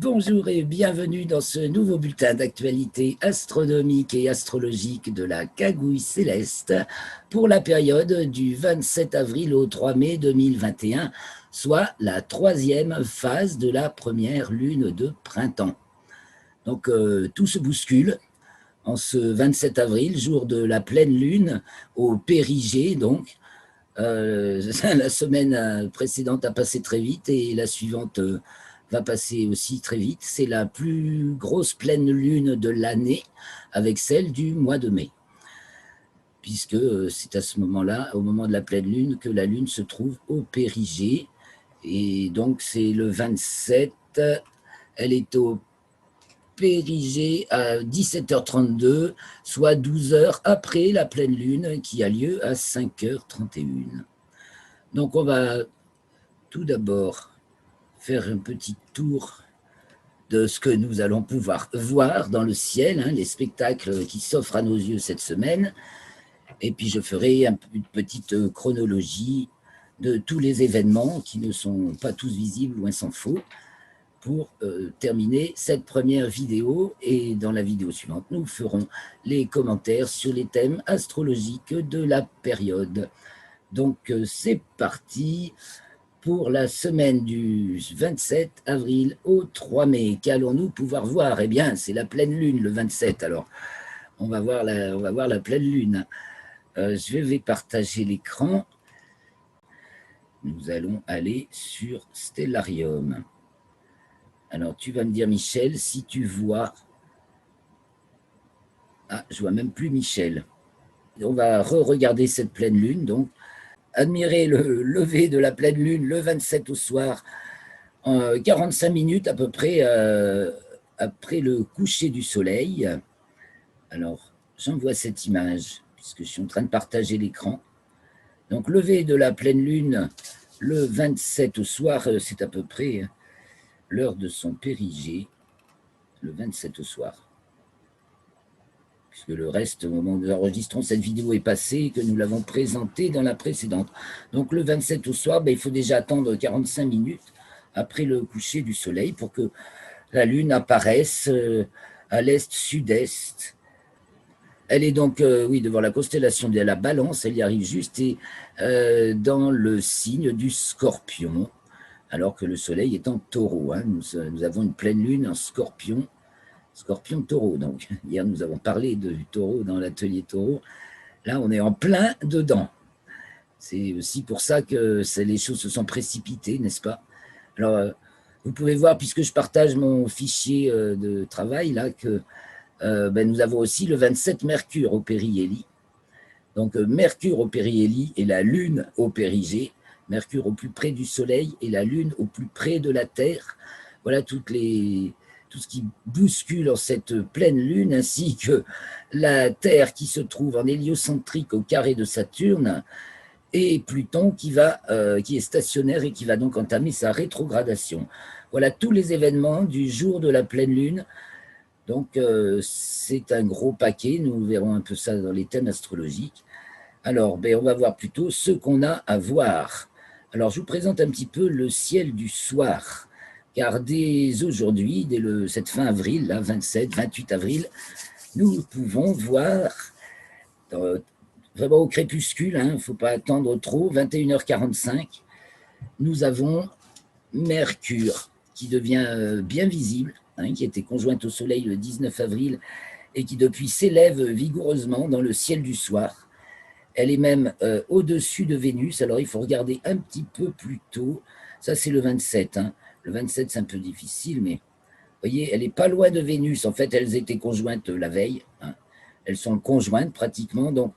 Bonjour et bienvenue dans ce nouveau bulletin d'actualité astronomique et astrologique de la Cagouille Céleste pour la période du 27 avril au 3 mai 2021, soit la troisième phase de la première lune de printemps. Donc tout se bouscule en ce 27 avril, jour de la pleine lune au périgée donc. La semaine précédente a passé très vite et la suivante va passer aussi très vite. C'est la plus grosse pleine lune de l'année avec celle du mois de mai, puisque c'est à ce moment-là, au moment de la pleine lune, que la lune se trouve au périgée. Et donc c'est le 27, elle est au périgée à 17h32, soit 12 heures après la pleine lune qui a lieu à 5h31. Donc on va tout d'abord faire un petit tour de ce que nous allons pouvoir voir dans le ciel, les spectacles qui s'offrent à nos yeux cette semaine. Et puis je ferai une petite chronologie de tous les événements qui ne sont pas tous visibles, loin s'en faut, pour terminer cette première vidéo. Et dans la vidéo suivante, nous ferons les commentaires sur les thèmes astrologiques de la période. Donc c'est parti pour la semaine du 27 avril au 3 mai. Qu'allons-nous pouvoir voir? Eh bien, c'est la pleine lune le 27. Alors, on va voir la pleine lune. Je vais partager l'écran. Nous allons aller sur Stellarium. Alors, tu vas me dire, Michel, si tu vois... Ah, je vois même plus Michel. On va re-regarder cette pleine lune, donc. Admirer le lever de la pleine lune le 27 au soir, 45 minutes à peu près après le coucher du soleil. Alors, j'envoie cette image, puisque je suis en train de partager l'écran. Donc, lever de la pleine lune le 27 au soir, c'est à peu près l'heure de son périgée, le 27 au soir. Puisque le reste, au moment où nous enregistrons cette vidéo, est passé et que nous l'avons présenté dans la précédente. Donc le 27 au soir, il faut déjà attendre 45 minutes après le coucher du soleil pour que la lune apparaisse à l'est-sud-est. Elle est donc, oui, devant la constellation de la Balance, elle y arrive juste, et dans le signe du Scorpion, alors que le soleil est en Taureau. Nous avons une pleine lune en Scorpion, Scorpion-Taureau. Donc, hier, nous avons parlé du taureau dans l'atelier taureau. Là, on est en plein dedans. C'est aussi pour ça que les choses se sont précipitées, n'est-ce pas? Alors, vous pouvez voir, puisque je partage mon fichier de travail, là, que nous avons aussi le 27 Mercure au périhélie. Donc, Mercure au périhélie et la Lune au périgée. Mercure au plus près du Soleil et la Lune au plus près de la Terre. Voilà tout ce qui bouscule en cette pleine lune, ainsi que la Terre qui se trouve en héliocentrique au carré de Saturne, et Pluton qui est stationnaire et qui va donc entamer sa rétrogradation. Voilà tous les événements du jour de la pleine lune. Donc c'est un gros paquet, nous verrons un peu ça dans les thèmes astrologiques. Alors, on va voir plutôt ce qu'on a à voir. Alors, je vous présente un petit peu le ciel du soir. Car dès aujourd'hui, cette fin avril, là, 27, 28 avril, nous pouvons voir, vraiment au crépuscule, il ne faut pas attendre trop, 21h45, nous avons Mercure qui devient bien visible, qui était conjointe au soleil le 19 avril et qui depuis s'élève vigoureusement dans le ciel du soir. Elle est même au-dessus de Vénus, alors il faut regarder un petit peu plus tôt, ça c'est le 27, Le 27, c'est un peu difficile, mais vous voyez, elle n'est pas loin de Vénus. En fait, elles étaient conjointes la veille. Elles sont conjointes pratiquement. Donc,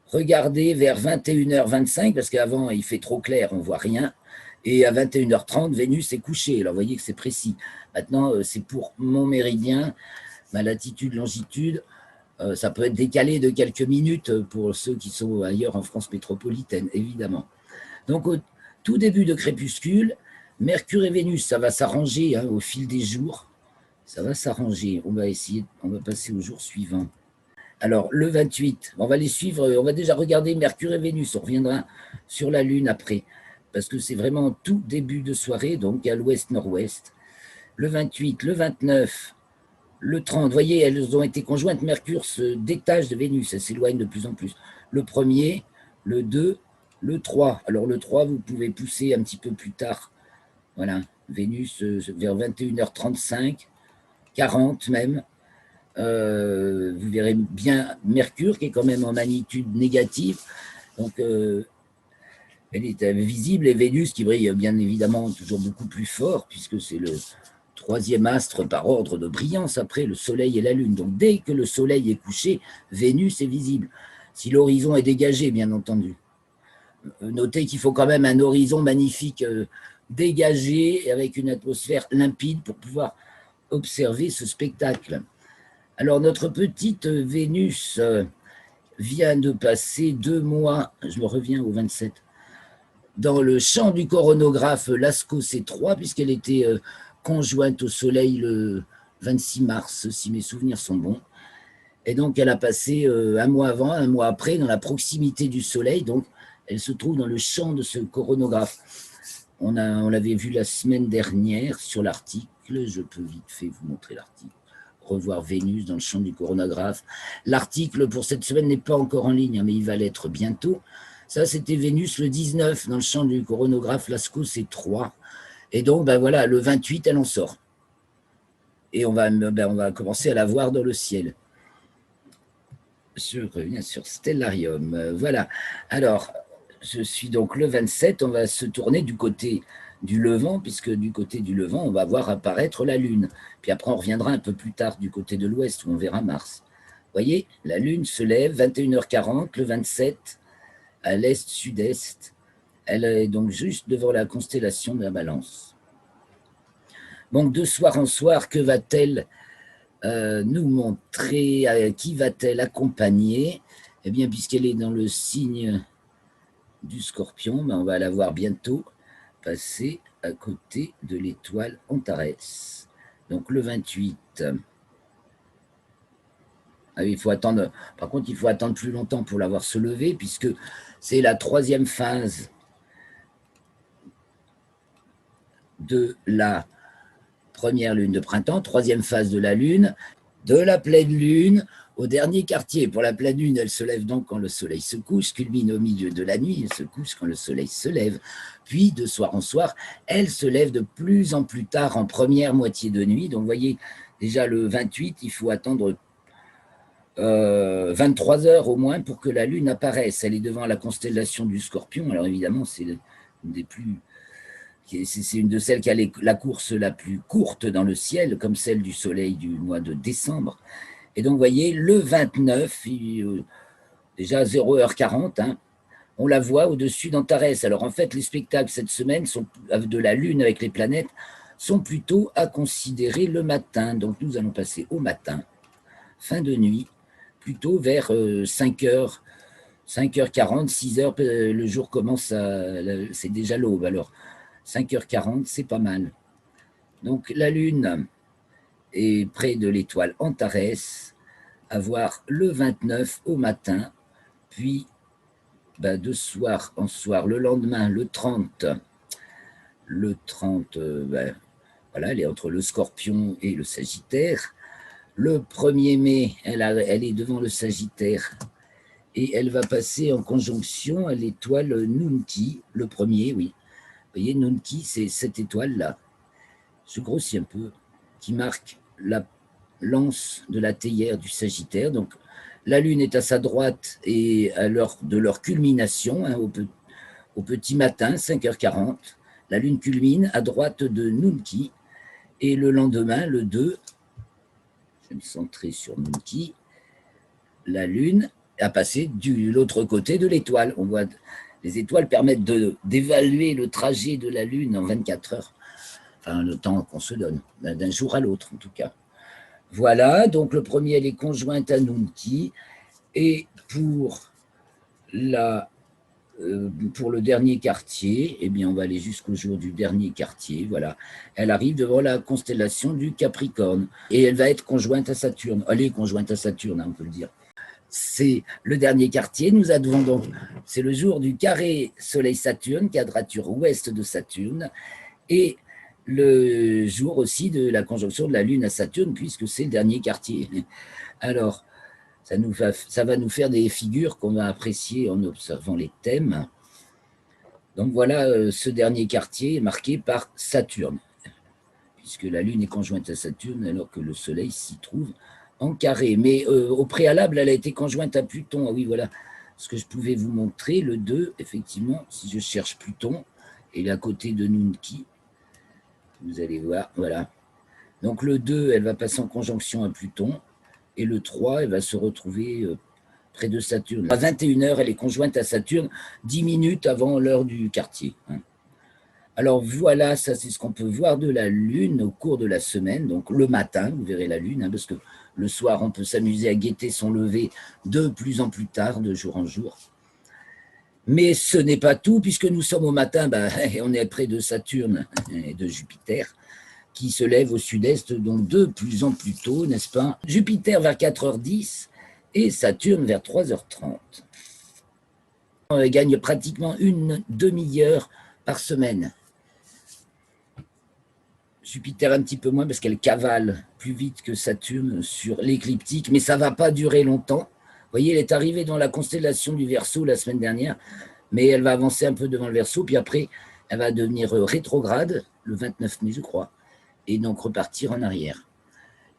regardez vers 21h25, parce qu'avant, il fait trop clair, on ne voit rien. Et à 21h30, Vénus est couchée. Alors, vous voyez que c'est précis. Maintenant, c'est pour mon méridien, ma latitude, longitude. Ça peut être décalé de quelques minutes pour ceux qui sont ailleurs en France métropolitaine, évidemment. Donc, au tout début de crépuscule, Mercure et Vénus, ça va s'arranger au fil des jours. Ça va s'arranger. On va passer au jour suivant. Alors, le 28, on va les suivre. On va déjà regarder Mercure et Vénus. On reviendra sur la Lune après, parce que c'est vraiment tout début de soirée, donc à l'ouest-nord-ouest. le 28, le 29, le 30. Vous voyez, elles ont été conjointes. Mercure se détache de Vénus, elle s'éloigne de plus en plus. Le 1er, le 2, le 3. Alors le 3, vous pouvez pousser un petit peu plus tard. Voilà, Vénus vers 21h35, 40 même. Vous verrez bien Mercure qui est quand même en magnitude négative. Donc, elle est visible, et Vénus qui brille bien évidemment toujours beaucoup plus fort, puisque c'est le troisième astre par ordre de brillance après le Soleil et la Lune. Donc dès que le Soleil est couché, Vénus est visible. Si l'horizon est dégagé, bien entendu. Notez qu'il faut quand même un horizon magnifique, dégagé, avec une atmosphère limpide pour pouvoir observer ce spectacle. Alors notre petite Vénus vient de passer 2 mois, je reviens au 27, dans le champ du coronographe Lascaux C3, puisqu'elle était conjointe au Soleil le 26 mars, si mes souvenirs sont bons. Et donc, elle a passé 1 mois avant, 1 mois après, dans la proximité du Soleil. Donc, elle se trouve dans le champ de ce coronographe. On l'avait vu la semaine dernière sur l'article. Je peux vite fait vous montrer l'article. Revoir Vénus dans le champ du coronographe. L'article pour cette semaine n'est pas encore en ligne, mais il va l'être bientôt. Ça, c'était Vénus le 19 dans le champ du coronographe Lascaux C3. Et donc, ben voilà, le 28, elle en sort. Et on va commencer à la voir dans le ciel. Je reviens sur Stellarium. Voilà. Alors, je suis donc le 27. On va se tourner du côté du Levant, puisque du côté du Levant, on va voir apparaître la Lune. Puis après, on reviendra un peu plus tard du côté de l'Ouest, où on verra Mars. Vous voyez, la Lune se lève 21h40, le 27, à l'est-sud-est. Elle est donc juste devant la constellation de la Balance. Donc, de soir en soir, que va-t-elle nous montrer, qui va-t-elle accompagner? Eh bien, puisqu'elle est dans le signe du Scorpion, ben on va la voir bientôt passer à côté de l'étoile Antares. Donc le 28. Ah oui, il faut attendre. Par contre, il faut attendre plus longtemps pour la voir se lever, puisque c'est la 3e phase de la première lune de printemps, 3e phase de la lune, de la pleine lune au dernier quartier. Pour la pleine lune, elle se lève donc quand le soleil se couche, culmine au milieu de la nuit, elle se couche quand le soleil se lève. Puis, de soir en soir, elle se lève de plus en plus tard en première moitié de nuit. Donc, vous voyez, déjà le 28, il faut attendre 23 heures au moins pour que la lune apparaisse. Elle est devant la constellation du Scorpion. Alors, évidemment, c'est une des plus... C'est une de celles qui a la course la plus courte dans le ciel, comme celle du soleil du mois de décembre. Et donc, vous voyez, le 29, déjà 0h40, hein, on la voit au-dessus d'Antares. Alors, en fait, les spectacles cette semaine de la Lune avec les planètes sont plutôt à considérer le matin. Donc, nous allons passer au matin, fin de nuit, plutôt vers 5h, 5h40, 6h, le jour commence c'est déjà l'aube. Alors, 5h40, c'est pas mal. Donc, la Lune est près de l'étoile Antares, à voir le 29 au matin, puis de soir en soir, le lendemain, le 30, voilà, elle est entre le Scorpion et le Sagittaire. Le 1er mai, elle est devant le Sagittaire, et elle va passer en conjonction à l'étoile Nunki, le 1er, oui. Vous voyez, Nunki, c'est cette étoile-là, je grossis un peu, qui marque la lance de la théière du Sagittaire. Donc, la Lune est à sa droite et à l'heure de leur culmination, hein, au petit matin, 5h40. La Lune culmine à droite de Nunki. Et le lendemain, le 2, je vais me centrer sur Nunki, la Lune a passé de l'autre côté de l'étoile. On voit, les étoiles permettent d'évaluer le trajet de la Lune en 24 heures. Enfin, le temps qu'on se donne, d'un jour à l'autre en tout cas. Voilà, donc le 1er, elle est conjointe à Nunki. Et pour le dernier quartier, eh bien, on va aller jusqu'au jour du dernier quartier. Voilà, elle arrive devant la constellation du Capricorne. Et elle va être conjointe à Saturne. Elle est conjointe à Saturne, hein, on peut le dire. C'est le dernier quartier. Nous avons donc, c'est le jour du carré Soleil-Saturne, quadrature ouest de Saturne. Et le jour aussi de la conjonction de la Lune à Saturne, puisque c'est le dernier quartier. Alors, ça va nous faire des figures qu'on va apprécier en observant les thèmes. Donc voilà, ce dernier quartier est marqué par Saturne, puisque la Lune est conjointe à Saturne alors que le Soleil s'y trouve en carré. Mais au préalable, elle a été conjointe à Pluton. Ah oui, voilà ce que je pouvais vous montrer. Le 2, effectivement, si je cherche Pluton, il est à côté de Nunki. Vous allez voir, voilà. Donc le 2, elle va passer en conjonction à Pluton. Et le 3, elle va se retrouver près de Saturne. À 21h, elle est conjointe à Saturne, 10 minutes avant l'heure du quartier. Alors voilà, ça c'est ce qu'on peut voir de la Lune au cours de la semaine. Donc le matin, vous verrez la Lune, parce que le soir, on peut s'amuser à guetter son lever de plus en plus tard, de jour en jour. Mais ce n'est pas tout, puisque nous sommes au matin, on est près de Saturne et de Jupiter, qui se lève au sud-est, donc de plus en plus tôt, n'est-ce pas? Jupiter vers 4h10 et Saturne vers 3h30. On gagne pratiquement une demi-heure par semaine. Jupiter un petit peu moins parce qu'elle cavale plus vite que Saturne sur l'écliptique, mais ça ne va pas durer longtemps. Vous voyez, elle est arrivée dans la constellation du Verseau la semaine dernière, mais elle va avancer un peu devant le Verseau, puis après, elle va devenir rétrograde le 29 mai, je crois, et donc repartir en arrière.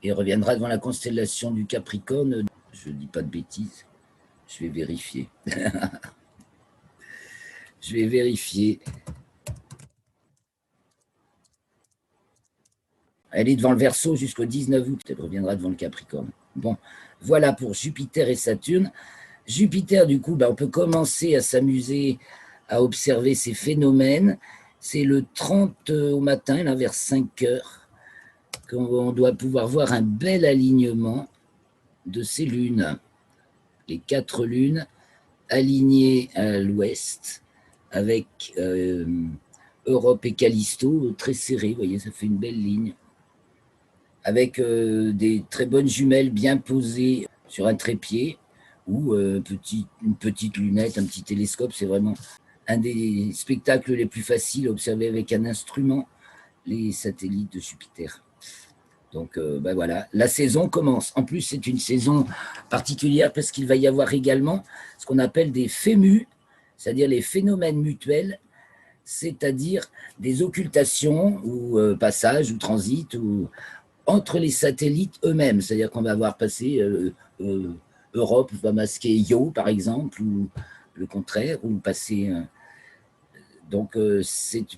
Et reviendra devant la constellation du Capricorne. Je ne dis pas de bêtises, je vais vérifier. Je vais vérifier. Elle est devant le Verseau jusqu'au 19 août, elle reviendra devant le Capricorne. Bon, voilà pour Jupiter et Saturne. Jupiter, du coup, on peut commencer à s'amuser à observer ces phénomènes. C'est le 30 au matin, là, vers 5 heures, qu'on doit pouvoir voir un bel alignement de ces lunes. Les 4 lunes alignées à l'ouest, avec Europe et Callisto très serrés. Vous voyez, ça fait une belle ligne. Avec des très bonnes jumelles bien posées sur un trépied ou une petite lunette, un petit télescope. C'est vraiment un des spectacles les plus faciles à observer avec un instrument, les satellites de Jupiter. Donc voilà, la saison commence. En plus, c'est une saison particulière parce qu'il va y avoir également ce qu'on appelle des fémus, c'est-à-dire les phénomènes mutuels, c'est-à-dire des occultations ou passages ou transits ou entre les satellites eux-mêmes. C'est-à-dire qu'on va voir passer Europe va masquer Io, par exemple, ou le contraire, ou passer... donc,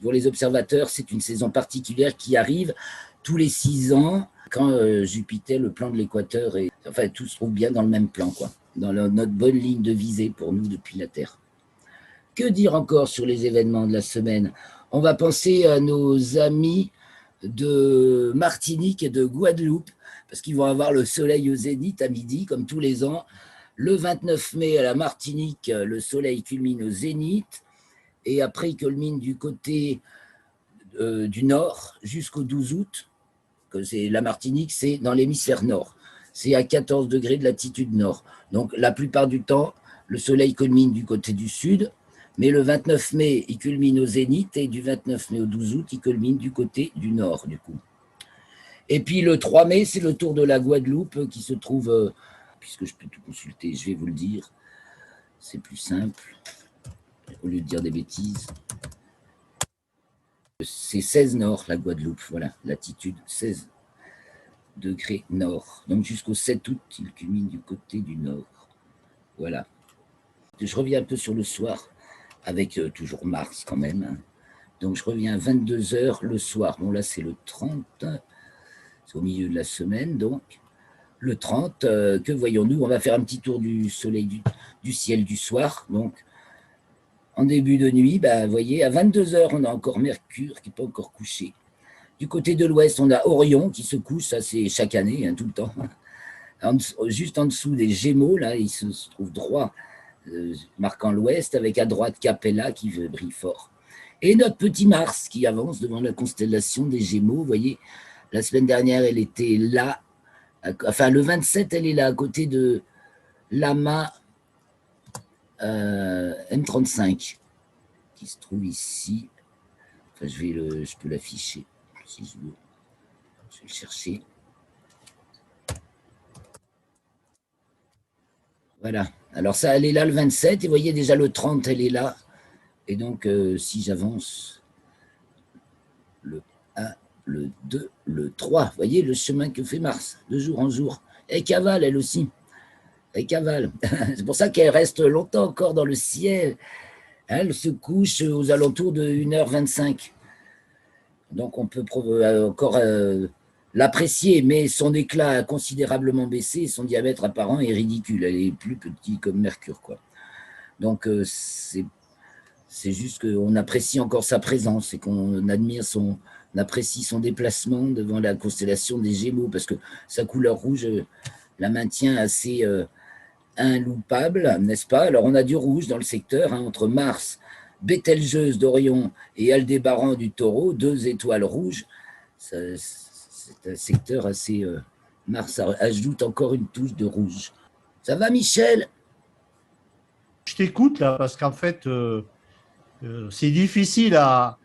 pour les observateurs, c'est une saison particulière qui arrive tous les 6 ans, quand Jupiter, le plan de l'équateur, enfin, tout se trouve bien dans le même plan, quoi, dans notre bonne ligne de visée pour nous depuis la Terre. Que dire encore sur les événements de la semaine? On va penser à nos amis de Martinique et de Guadeloupe, parce qu'ils vont avoir le soleil au zénith à midi, comme tous les ans. Le 29 mai, à la Martinique, le soleil culmine au zénith, et après, il culmine du côté du nord jusqu'au 12 août. La Martinique, c'est dans l'hémisphère nord. C'est à 14 degrés de latitude nord. Donc, la plupart du temps, le soleil culmine du côté du sud, mais le 29 mai, il culmine au zénith, et du 29 mai au 12 août, il culmine du côté du nord, du coup. Et puis le 3 mai, c'est le tour de la Guadeloupe qui se trouve, puisque je peux tout consulter, je vais vous le dire, c'est plus simple, au lieu de dire des bêtises. C'est 16 nord, la Guadeloupe, voilà, latitude 16 degrés nord. Donc jusqu'au 7 août, il culmine du côté du nord. Voilà. Je reviens un peu sur le soir, avec toujours Mars quand même. Hein. Donc je reviens à 22h le soir. Bon là c'est le 30, c'est au milieu de la semaine donc. Le 30, que voyons-nous? On va faire un petit tour du soleil, du ciel du soir. Donc en début de nuit, vous voyez, à 22h, on a encore Mercure qui n'est pas encore couché. Du côté de l'ouest, on a Orion qui se couche, ça c'est chaque année, hein, tout le temps. Juste en dessous des Gémeaux, là, il se trouve droit, marquant l'ouest, avec à droite Capella qui brille fort. Et notre petit Mars qui avance devant la constellation des Gémeaux. Vous voyez, la semaine dernière, elle était là. Enfin, le 27, elle est là, à côté de Lama M35, qui se trouve ici. Enfin, je peux l'afficher. Si je vais le chercher. Voilà. Alors ça, elle est là le 27, et vous voyez déjà le 30, elle est là. Et donc, si j'avance le 1, le 2, le 3, vous voyez le chemin que fait Mars, de jour en jour. Elle cavale, elle aussi. Elle cavale. C'est pour ça qu'elle reste longtemps encore dans le ciel. Elle se couche aux alentours de 1h25. Donc, on peut encore l'apprécier, mais son éclat a considérablement baissé, et son diamètre apparent est ridicule. Elle est plus petite comme Mercure, quoi. Donc, c'est juste qu'on apprécie encore sa présence et qu'on admire on apprécie son déplacement devant la constellation des Gémeaux, parce que sa couleur rouge la maintient assez inloupable, n'est-ce pas? Alors, on a du rouge dans le secteur, hein, entre Mars, Bételgeuse d'Orion et Aldébaran du Taureau, 2 étoiles rouges. C'est un secteur assez... Mars ajoute encore une touche de rouge. Ça va, Michel? Je t'écoute là, parce qu'en fait, c'est difficile à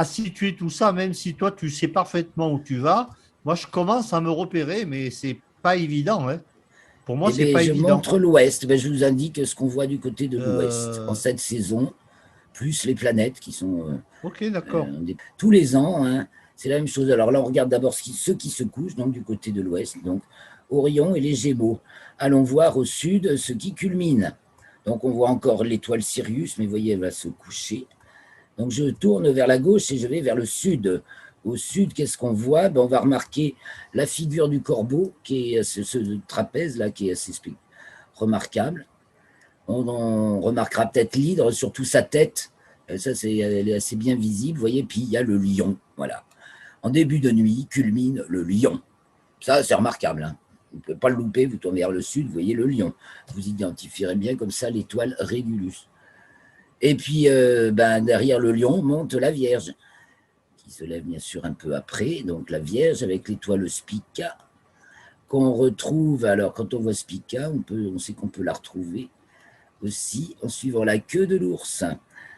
situer tout ça, même si toi, tu sais parfaitement où tu vas. Moi, je commence à me repérer, mais c'est pas évident, hein. Pour moi, Eh c'est bien, pas je évident. montre l'ouest. Je vous indique ce qu'on voit du côté de l'ouest en Euh, cette saison, plus les planètes qui sont ok, d'accord. tous les ans, hein, c'est la même chose. Alors là, on regarde d'abord ceux qui se couchent, donc du côté de l'ouest, donc Orion et les Gémeaux. Allons voir au sud ce qui culmine. Donc on voit encore l'étoile Sirius, mais vous voyez, elle va se coucher. Donc je tourne vers la gauche et je vais vers le sud. Au sud, qu'est-ce qu'on voit? On va remarquer la figure du corbeau, qui est ce trapèze-là, qui est assez remarquable. On remarquera peut-être l'hydre, surtout sa tête. Ça, elle est assez bien visible, vous voyez. Puis il y a le lion, voilà. En début de nuit, culmine le lion. Ça, c'est remarquable, hein. Vous ne pouvez pas le louper, vous tournez vers le sud, vous voyez le lion. Vous identifierez bien comme ça l'étoile Régulus. Et puis, derrière le lion monte la Vierge, qui se lève bien sûr un peu après. Donc la Vierge avec l'étoile Spica, qu'on retrouve, alors quand on voit Spica, on sait qu'on peut la retrouver aussi en suivant la queue de l'ours.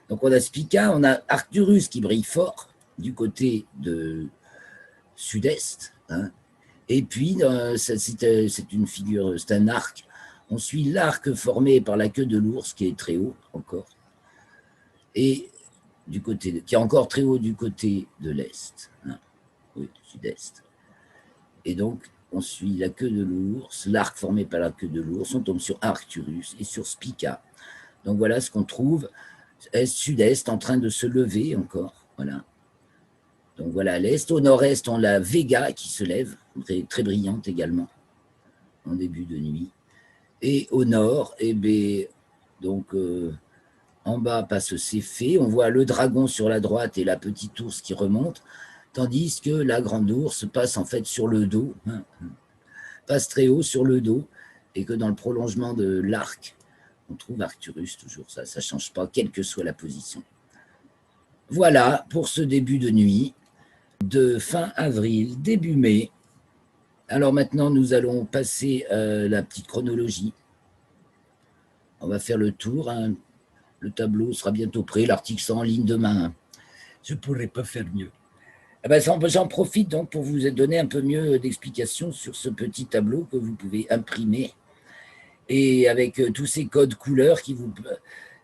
Donc on a Spica, on a Arcturus qui brille fort du côté de sud-est, hein. Et puis c'est une figure, c'est un arc. On suit l'arc formé par la queue de l'ours qui est très haut encore, et qui est encore très haut du côté de l'est, hein. Oui, sud-est. Et donc on suit la queue de l'ours, l'arc formé par la queue de l'ours, on tombe sur Arcturus et sur Spica. Donc voilà ce qu'on trouve, est-sud-est, en train de se lever encore, voilà. Donc voilà, à l'est, au nord-est, on a la Vega qui se lève, très, très brillante également, en début de nuit. Et au nord, donc en bas passe Céphée, on voit le dragon sur la droite et la petite ours qui remonte, tandis que la grande ours passe en fait sur le dos, hein, passe très haut sur le dos, et que dans le prolongement de l'arc, on trouve Arcturus toujours, ça ne change pas, quelle que soit la position. Voilà pour ce début de nuit de fin avril, début mai. Alors maintenant, nous allons passer à la petite chronologie. On va faire le tour, hein. Le tableau sera bientôt prêt, l'article sera en ligne demain, hein. Je ne pourrais pas faire mieux. J'en profite donc pour vous donner un peu mieux d'explications sur ce petit tableau que vous pouvez imprimer, et avec tous ces codes couleurs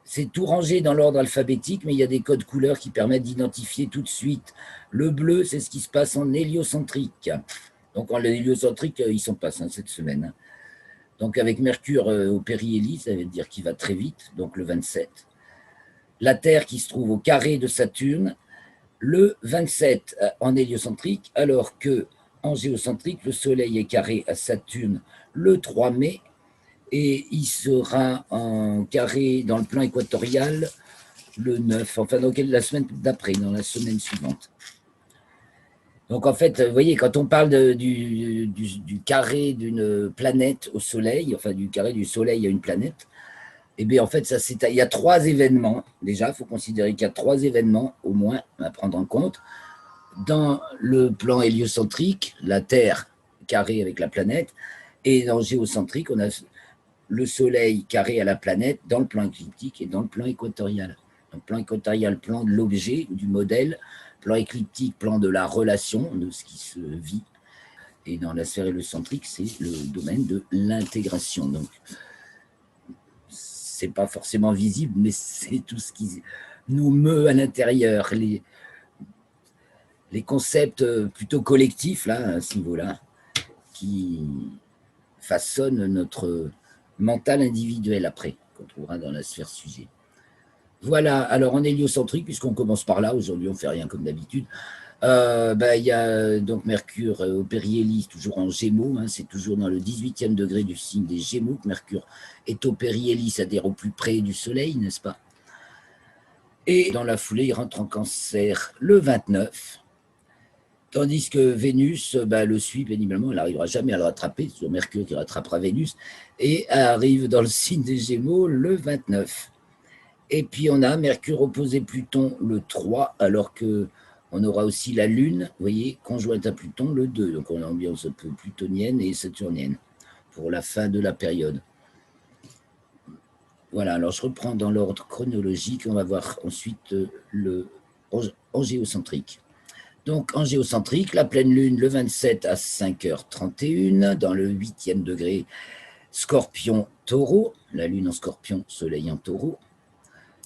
c'est tout rangé dans l'ordre alphabétique, mais il y a des codes couleurs qui permettent d'identifier tout de suite. Le bleu, c'est ce qui se passe en héliocentrique. Donc en héliocentrique, ils sont pas cette semaine, hein. Donc avec Mercure au périhélie, ça veut dire qu'il va très vite, donc le 27. La Terre qui se trouve au carré de Saturne, le 27 en héliocentrique, alors que en géocentrique, le Soleil est carré à Saturne le 3 mai, et il sera en carré dans le plan équatorial le 9, enfin donc la semaine d'après, dans la semaine suivante. Donc en fait, vous voyez, quand on parle du carré d'une planète au Soleil, enfin du carré du Soleil à une planète, et bien en fait, il y a 3 événements. Déjà, il faut considérer qu'il y a 3 événements au moins à prendre en compte. Dans le plan héliocentrique, la Terre carrée avec la planète, et dans le géocentrique, on a le Soleil carré à la planète dans le plan écliptique et dans le plan équatorial. Donc Donc, plan équatorial, plan de l'objet ou du modèle. Plan écliptique, plan de la relation, de ce qui se vit. Et dans la sphère héliocentrique, c'est le domaine de l'intégration. Donc, c'est pas forcément visible, mais c'est tout ce qui nous meut à l'intérieur, les concepts plutôt collectifs, là, à ce niveau-là, qui façonnent notre mental individuel après, qu'on trouvera dans la sphère sujet. Voilà, alors en héliocentrique, puisqu'on commence par là, aujourd'hui on ne fait rien comme d'habitude, il y a donc Mercure au périhélie, toujours en Gémeaux, hein, c'est toujours dans le 18e degré du signe des Gémeaux que Mercure est au périhélie, c'est-à-dire au plus près du Soleil, n'est-ce pas? Et dans la foulée, il rentre en Cancer le 29, tandis que Vénus le suit péniblement, elle n'arrivera jamais à le rattraper, c'est Mercure qui rattrapera Vénus, et arrive dans le signe des Gémeaux le 29. Et puis on a Mercure opposé Pluton le 3, alors que on aura aussi la Lune, vous voyez, conjointe à Pluton le 2. Donc on a l'ambiance un peu plutonienne et saturnienne pour la fin de la période. Voilà, alors je reprends dans l'ordre chronologique. On va voir ensuite en géocentrique. Donc en géocentrique, la pleine Lune le 27 à 5h31 dans le 8e degré Scorpion-Taureau. La Lune en Scorpion, Soleil en Taureau.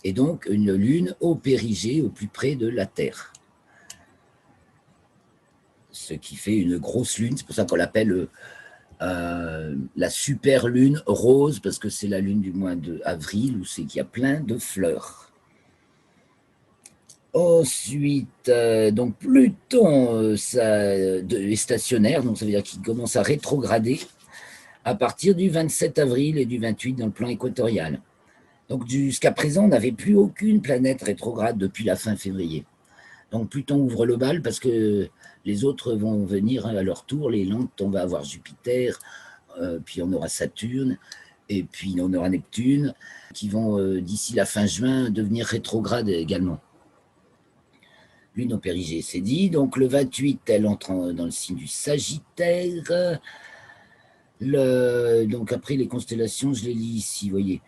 Et donc une Lune au périgée, au plus près de la Terre. Ce qui fait une grosse lune, c'est pour ça qu'on l'appelle la super lune rose, parce que c'est la lune du mois d'avril où c'est qu'il y a plein de fleurs. Ensuite, donc Pluton est stationnaire, donc ça veut dire qu'il commence à rétrograder à partir du 27 avril et du 28 dans le plan équatorial. Donc jusqu'à présent, on n'avait plus aucune planète rétrograde depuis la fin février. Donc Pluton ouvre le bal parce que les autres vont venir à leur tour, les lentes, on va avoir Jupiter, puis on aura Saturne, et puis on aura Neptune, qui vont d'ici la fin juin devenir rétrogrades également. Lune au périgée, c'est dit. Donc le 28, elle entre dans le signe du Sagittaire. Donc après les constellations, je les lis ici, vous voyez.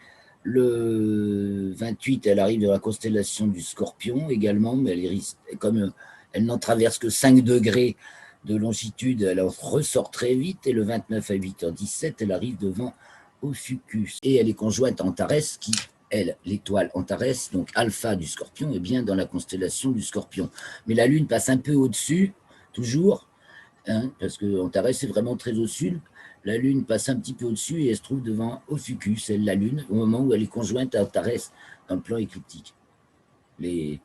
Le 28, elle arrive dans la constellation du Scorpion également, mais comme elle n'en traverse que 5 degrés de longitude, elle en ressort très vite, et le 29 à 8h17, elle arrive devant Ophiuchus. Et elle est conjointe à Antares, qui, elle, l'étoile Antares, donc alpha du Scorpion, est bien dans la constellation du Scorpion. Mais la Lune passe un peu au-dessus, toujours, hein, parce que Antares est vraiment très au sud. La Lune passe un petit peu au-dessus et elle se trouve devant Ophiuchus, elle, la Lune, au moment où elle est conjointe à Antares dans le plan écliptique. Les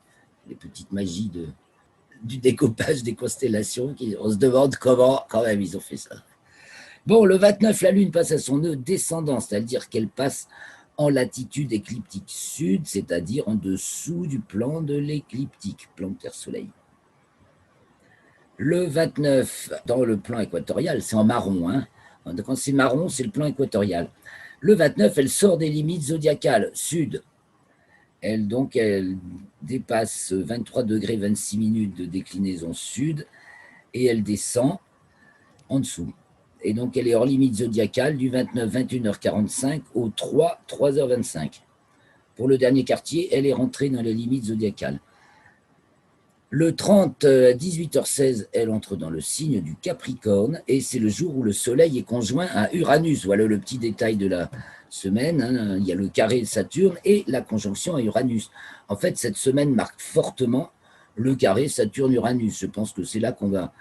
petites magies du découpage des constellations, on se demande comment, quand même, ils ont fait ça. Bon, le 29, la Lune passe à son nœud descendant, c'est-à-dire qu'elle passe en latitude écliptique sud, c'est-à-dire en dessous du plan de l'écliptique, plan Terre-Soleil. Le 29, dans le plan équatorial, c'est en marron, hein. Quand c'est marron, c'est le plan équatorial. Le 29, elle sort des limites zodiacales sud. Elle dépasse 23 degrés 26 minutes de déclinaison sud et elle descend en dessous. Et donc, elle est hors limite zodiacale du 29, 21h45 au 3, 3h25. Pour le dernier quartier, elle est rentrée dans les limites zodiacales. Le 30 à 18h16, elle entre dans le signe du Capricorne et c'est le jour où le Soleil est conjoint à Uranus. Voilà le petit détail de la semaine. Hein. Il y a le carré de Saturne et la conjonction à Uranus. En fait, cette semaine marque fortement le carré Saturne-Uranus. Je pense que c'est là qu'on va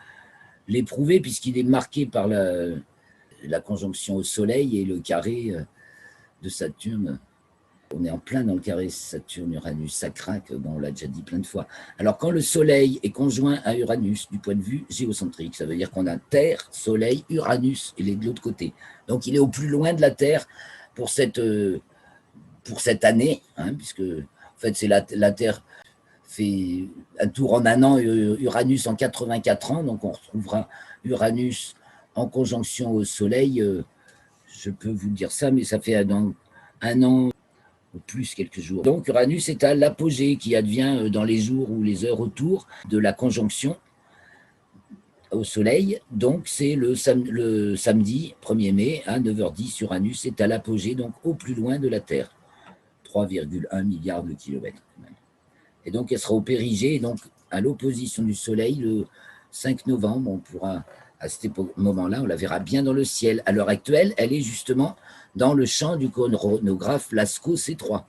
l'éprouver puisqu'il est marqué par la conjonction au Soleil et le carré de Saturne. On est en plein dans le carré Saturne-Uranus, ça craque, bon, on l'a déjà dit plein de fois. Alors quand le Soleil est conjoint à Uranus du point de vue géocentrique, ça veut dire qu'on a Terre, Soleil, Uranus, il est de l'autre côté. Donc il est au plus loin de la Terre pour cette année, hein, puisque en fait c'est la Terre fait un tour en un an, Uranus en 84 ans, donc on retrouvera Uranus en conjonction au Soleil, je peux vous dire ça, mais ça fait un an ou plus quelques jours. Donc Uranus est à l'apogée qui advient dans les jours ou les heures autour de la conjonction au Soleil. Donc c'est le samedi 1er mai à 9h10, Uranus est à l'apogée, donc au plus loin de la Terre. 3,1 milliards de kilomètres. Et donc, elle sera au périgée, donc à l'opposition du Soleil, le 5 novembre. On pourra, à ce moment-là, on la verra bien dans le ciel. À l'heure actuelle, elle est justement dans le champ du chronographe Lascaux C3.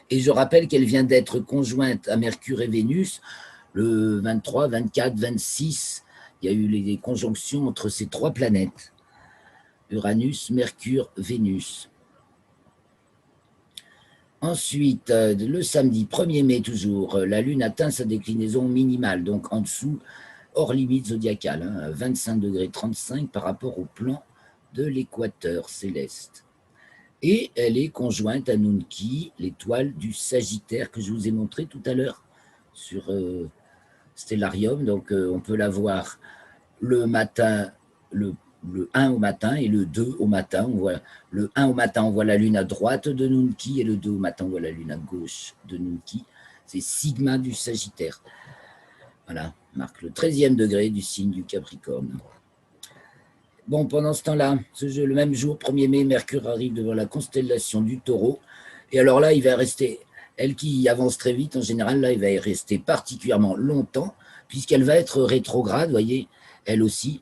Et je rappelle qu'elle vient d'être conjointe à Mercure et Vénus le 23, 24, 26. Il y a eu les conjonctions entre ces trois planètes. Uranus, Mercure, Vénus. Ensuite, le samedi 1er mai toujours, la Lune atteint sa déclinaison minimale, donc en dessous, hors limite zodiacale, à 25 degrés 35 par rapport au plan de l'équateur céleste. Et elle est conjointe à Nunki, l'étoile du Sagittaire que je vous ai montré tout à l'heure sur Stellarium. Donc on peut la voir le matin, le 1 au matin et le 2 au matin. On voit, le 1 au matin, on voit la Lune à droite de Nunki et le 2 au matin, on voit la Lune à gauche de Nunki. C'est Sigma du Sagittaire. Voilà, marque le 13e degré du signe du Capricorne. Bon, pendant ce temps-là, le même jour, 1er mai, Mercure arrive devant la constellation du Taureau. Et alors là, il va rester, elle qui avance très vite, en général, là, il va y rester particulièrement longtemps, puisqu'elle va être rétrograde, vous voyez, elle aussi,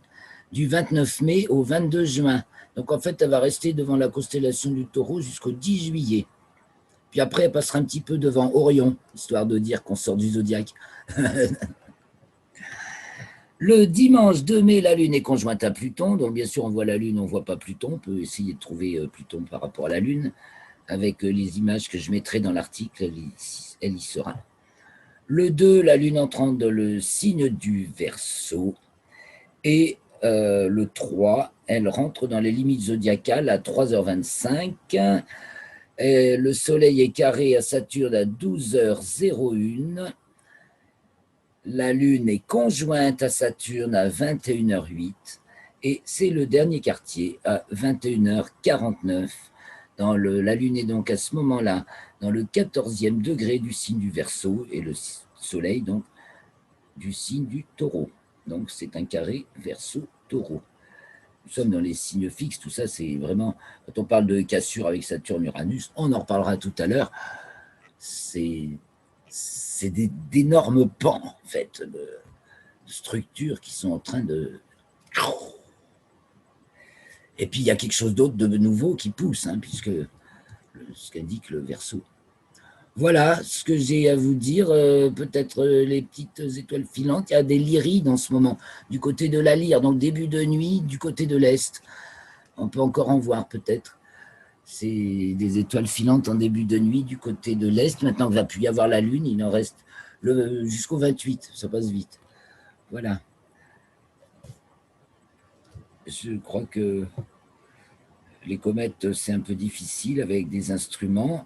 du 29 mai au 22 juin. Donc, en fait, elle va rester devant la constellation du Taureau jusqu'au 10 juillet. Puis après, elle passera un petit peu devant Orion, histoire de dire qu'on sort du zodiaque. Le dimanche 2 mai, la Lune est conjointe à Pluton. Donc, bien sûr, on voit la Lune, on ne voit pas Pluton. On peut essayer de trouver Pluton par rapport à la Lune, avec les images que je mettrai dans l'article, elle y sera. Le 2, la Lune entrant dans le signe du Verseau. Et le 3, elle rentre dans les limites zodiacales à 3h25. Et le Soleil est carré à Saturne à 12h01. La Lune est conjointe à Saturne à 21h08. Et c'est le dernier quartier à 21h49. La Lune est donc à ce moment-là dans le 14e degré du signe du Verseau et le Soleil donc du signe du Taureau. Donc c'est un carré Verseau-Taureau. Nous sommes dans les signes fixes, tout ça c'est vraiment, quand on parle de cassure avec Saturne-Uranus, on en reparlera tout à l'heure, c'est d'énormes pans en fait, de structures qui sont en train de... Et puis il y a quelque chose d'autre de nouveau qui pousse, hein, puisque ce qu'indique le Verseau. Voilà ce que j'ai à vous dire. Peut-être les petites étoiles filantes. Il y a des lyrides en ce moment, du côté de la Lyre, donc début de nuit, du côté de l'Est. On peut encore en voir peut-être. C'est des étoiles filantes en début de nuit du côté de l'Est. Maintenant qu'il ne va plus y avoir la Lune, il en reste jusqu'au 28. Ça passe vite. Voilà. Je crois que les comètes, c'est un peu difficile avec des instruments.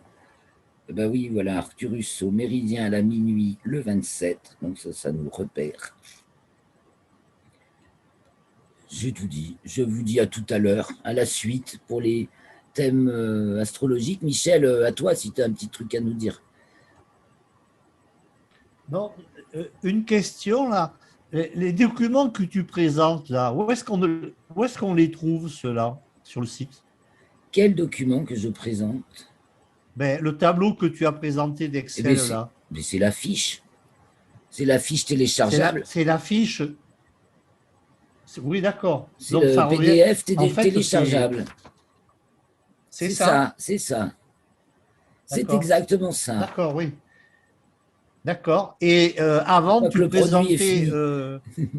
Ben oui, voilà, Arcturus au méridien à la minuit le 27. Donc ça nous repère. J'ai tout dit. Je vous dis à tout à l'heure, à la suite, pour les thèmes astrologiques. Michel, à toi, si tu as un petit truc à nous dire. Non, une question là. Les documents que tu présentes là, où est-ce qu'on les trouve, ceux-là, sur le site? Quel document que je présente? Ben, le tableau que tu as présenté Eh bien, d'Excel là. c'est la fiche. C'est la fiche téléchargeable. C'est la fiche. Oui, d'accord. C'est Donc le ça revient. PDF En fait, téléchargeable. c'est C'est ça. ça, c'est ça. C'est D'accord. exactement ça. D'accord, oui. D'accord. Et avant, Donc tu le produit est présentais. fini.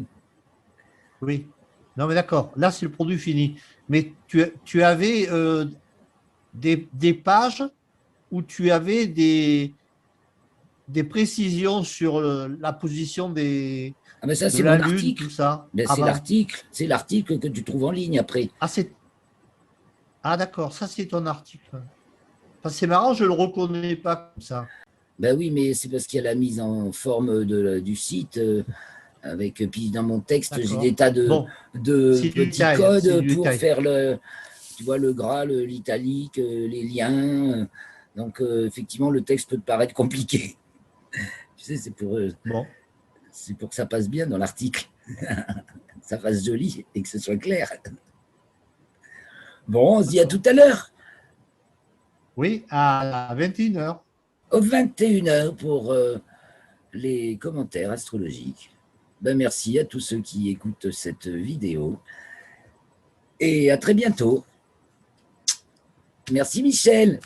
Oui. Non, mais d'accord. Là, c'est le produit fini. Mais tu avais des pages où tu avais des précisions sur la position Ah ben ça, de c'est la mon Lune, article. tout ça, Ben, avant. c'est l'article que tu trouves en ligne après. Ah, d'accord. Ça, c'est ton article. Enfin, c'est marrant, je ne le reconnais pas comme ça. Ben oui, mais c'est parce qu'il y a la mise en forme du site. Puis dans mon texte, j'ai des D'accord. tas de Bon, c'est du petits détail. C'est codes du pour détail. faire tu vois, le gras, l'italique, les liens. Donc, effectivement, le texte peut te paraître compliqué. Tu sais, Bon. c'est pour que ça passe bien dans l'article. Ça fasse joli et que ce soit clair. Bon, on se dit à tout D'accord. à l'heure. Oui, à 21h. Aux 21h pour les commentaires astrologiques. Ben, merci à tous ceux qui écoutent cette vidéo. Et à très bientôt. Merci Michel.